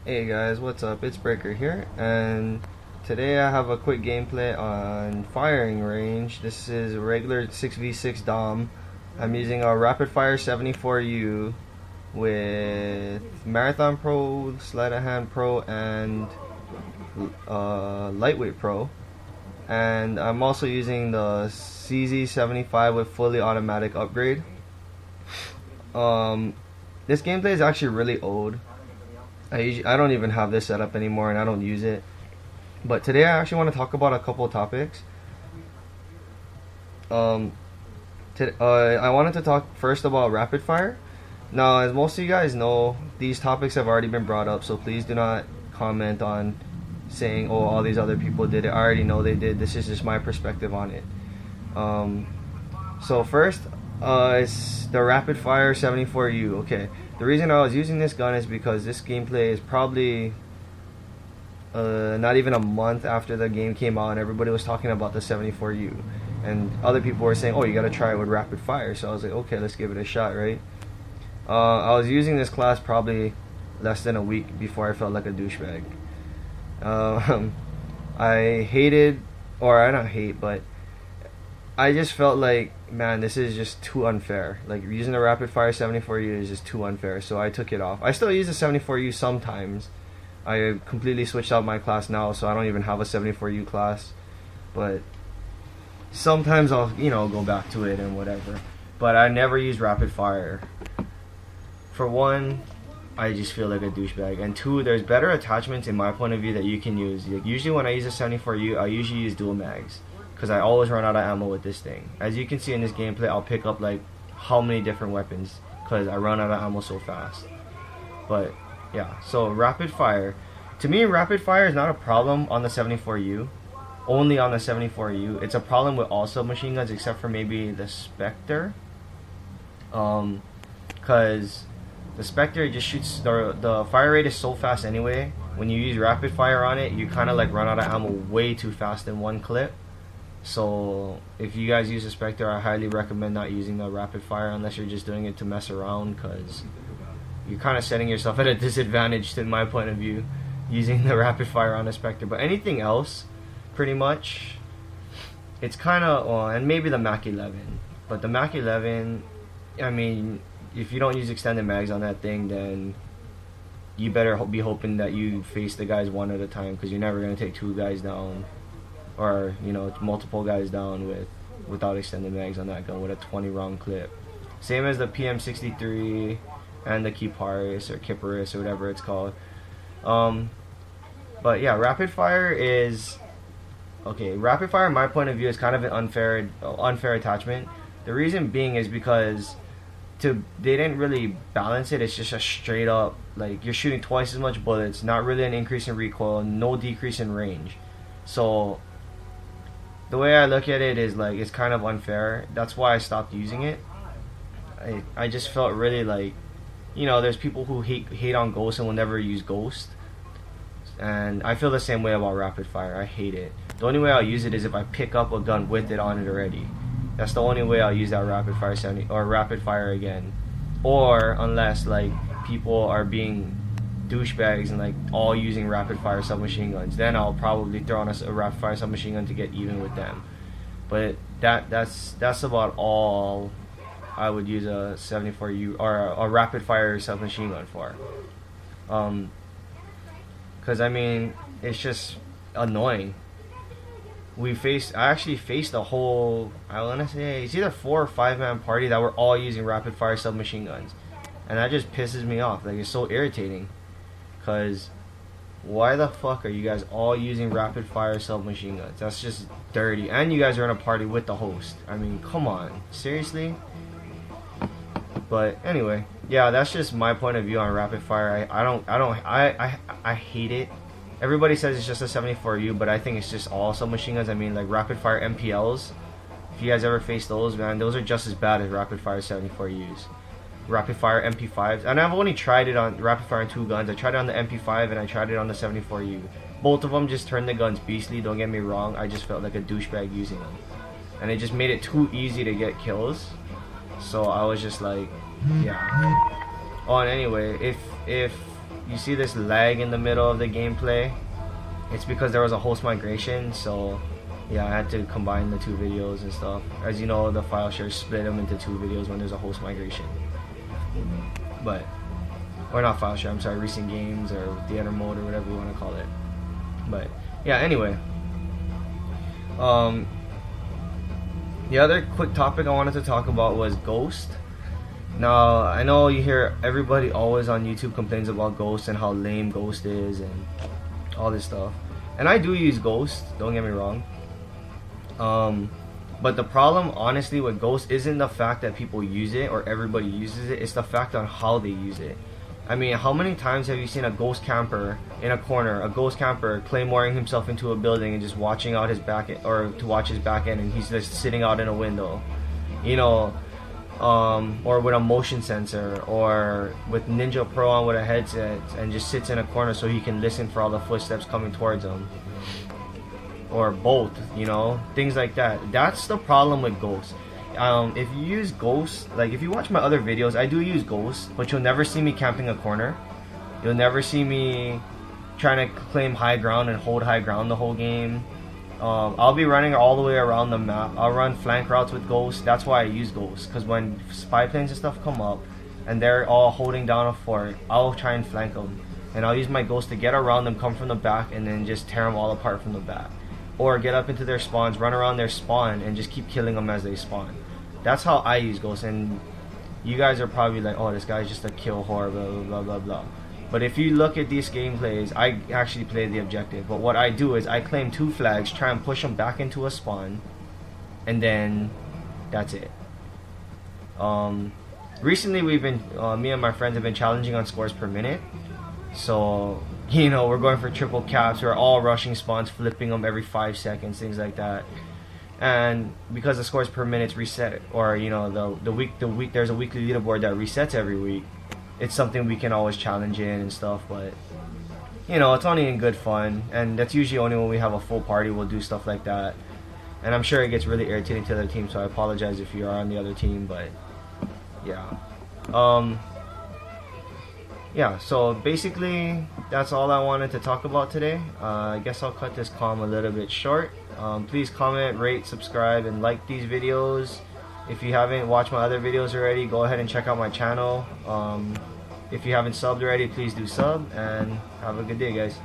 Hey guys, what's up? It's Breaker here, and today I have a quick gameplay on firing range. This is a regular 6v6 Dom. I'm using a Rapid Fire 74U with Marathon Pro, Sleight of Hand Pro, and Lightweight Pro. And I'm also using the CZ75 with fully automatic upgrade. This gameplay is actually really old. I don't even have this set up anymore and I don't use it. But today I actually want to talk about a couple of topics. I wanted to talk first about rapid fire. Now, as most of you guys know, these topics have already been brought up, so please do not comment on saying, oh, all these other people did it. I already know they did. This is just my perspective on it. So first, it's the Rapid Fire 74U. Okay, the reason I was using this gun is because this gameplay is probably not even a month after the game came out, and everybody was talking about the 74U, and other people were saying, "Oh, you gotta try it with Rapid Fire." So I was like, "Okay, let's give it a shot." Right? I was using this class probably less than a week before I felt like a douchebag. I hated, or I don't hate, but I just felt like, man, this is just too unfair. Like, using the Rapid Fire 74U is just too unfair, so I took it off. I still use the 74U sometimes. I completely switched out my class now, so I don't even have a 74U class. But sometimes I'll, go back to it and whatever. But I never use Rapid Fire. For one, I just feel like a douchebag. And two, there's better attachments in my point of view that you can use. Like, usually when I use a 74U, I usually use dual mags, because I always run out of ammo with this thing. As you can see in this gameplay, I'll pick up like how many different weapons because I run out of ammo so fast. But yeah, so rapid fire, to me, rapid fire is not a problem on the 74U, only on the 74U. It's a problem with all submachine guns except for maybe the Spectre, because the Spectre just shoots, the fire rate is so fast anyway. When you use rapid fire on it, you kind of like run out of ammo way too fast in one clip. So if you guys use a Spectre, I highly recommend not using the rapid fire unless you're just doing it to mess around, because you're kind of setting yourself at a disadvantage in my point of view using the rapid fire on a Spectre. But anything else, pretty much, it's kind of, and maybe the Mac 11. But the Mac 11, I mean, if you don't use extended mags on that thing, then you better be hoping that you face the guys one at a time, because you're never going to take two guys down, or multiple guys down without extended mags on that gun with a 20 round clip. Same as the PM63 and the Kiparis or Kiparis or whatever it's called. But yeah, rapid fire is okay. Rapid fire, in my point of view, is kind of an unfair attachment. The reason being is because they didn't really balance it. It's just a straight up, like, you're shooting twice as much bullets, not really an increase in recoil, no decrease in range. So the way I look at it is like, it's kind of unfair. That's why I stopped using it. I just felt really like, there's people who hate on Ghost and will never use Ghost, and I feel the same way about rapid fire. I hate it. The only way I'll use it is if I pick up a gun with it on it already. That's the only way I'll use that rapid fire 70 or rapid fire again, or unless like people are being douchebags and like all using rapid fire submachine guns, then I'll probably throw on a rapid fire submachine gun to get even with them. But that's about all I would use a 74U or a rapid fire submachine gun for. Because I mean, it's just annoying. I actually faced a whole, I want to say it's either 4 or 5 man party that were all using rapid fire submachine guns, and that just pisses me off. Like, it's so irritating, because why the fuck are you guys all using rapid fire submachine guns? That's just dirty. And you guys are in a party with the host. I mean, come on, seriously? But anyway, yeah, that's just my point of view on rapid fire. I hate it. Everybody says it's just a 74U, but I think it's just all submachine guns. I mean, like rapid fire MPLs. If you guys ever face those, man, those are just as bad as rapid fire 74Us. Rapid fire MP5s, and I've only tried it on rapid fire on 2 guns. I tried it on the MP5 and I tried it on the 74U. Both of them just turned the guns beastly. Don't get me wrong. I just felt like a douchebag using them, and it just made it too easy to get kills. So I was just like, yeah. Oh, and anyway, if you see this lag in the middle of the gameplay, it's because there was a host migration. So yeah, I had to combine the 2 videos and stuff. As you know, the file share split them into 2 videos when there's a host migration. But, or not file share, I'm sorry, recent games or theater mode or whatever you want to call it. But yeah, anyway, the other quick topic I wanted to talk about was Ghost. Now, I know you hear everybody always on YouTube complains about Ghost and how lame Ghost is and all this stuff. And I do use Ghost, don't get me wrong. But the problem, honestly, with Ghost isn't the fact that people use it or everybody uses it. It's the fact on how they use it. I mean, how many times have you seen a ghost camper in a corner, a ghost camper claymoring himself into a building and just watching out his back end, or to watch his back end, and he's just sitting out in a window, you know, or with a motion sensor, or with Ninja Pro on with a headset, and just sits in a corner so he can listen for all the footsteps coming towards him, or both, you know, things like that. That's the problem with Ghost. If you use Ghost, like if you watch my other videos, I do use Ghost, but you'll never see me camping a corner. You'll never see me trying to claim high ground and hold high ground the whole game. I'll be running all the way around the map. I'll run flank routes with Ghost. That's why I use Ghost, because when spy planes and stuff come up and they're all holding down a fort, I'll try and flank them, and I'll use my Ghost to get around them, come from the back, and then just tear them all apart from the back. Or get up into their spawns, run around their spawn, and just keep killing them as they spawn. That's how I use Ghost. And you guys are probably like, oh, this guy's just a kill whore, blah blah blah blah blah. But if you look at these gameplays, I actually play the objective. But what I do is I claim 2 flags, try and push them back into a spawn, and then that's it. Recently we've been, me and my friends have been challenging on scores per minute. So, you know, we're going for triple caps. We're all rushing spawns, flipping them every 5 seconds, things like that. And because the scores per minute's reset, or you know, the week there's a weekly leaderboard that resets every week. It's something we can always challenge in and stuff, but you know, it's only in good fun, and that's usually only when we have a full party we'll do stuff like that. And I'm sure it gets really irritating to the other team, so I apologize if you are on the other team, but yeah. Yeah, so basically that's all I wanted to talk about today. I guess I'll cut this comm a little bit short. Please comment, rate, subscribe, and like these videos. If you haven't watched my other videos already, go ahead and check out my channel. If you haven't subbed already, please do sub, and have a good day, guys.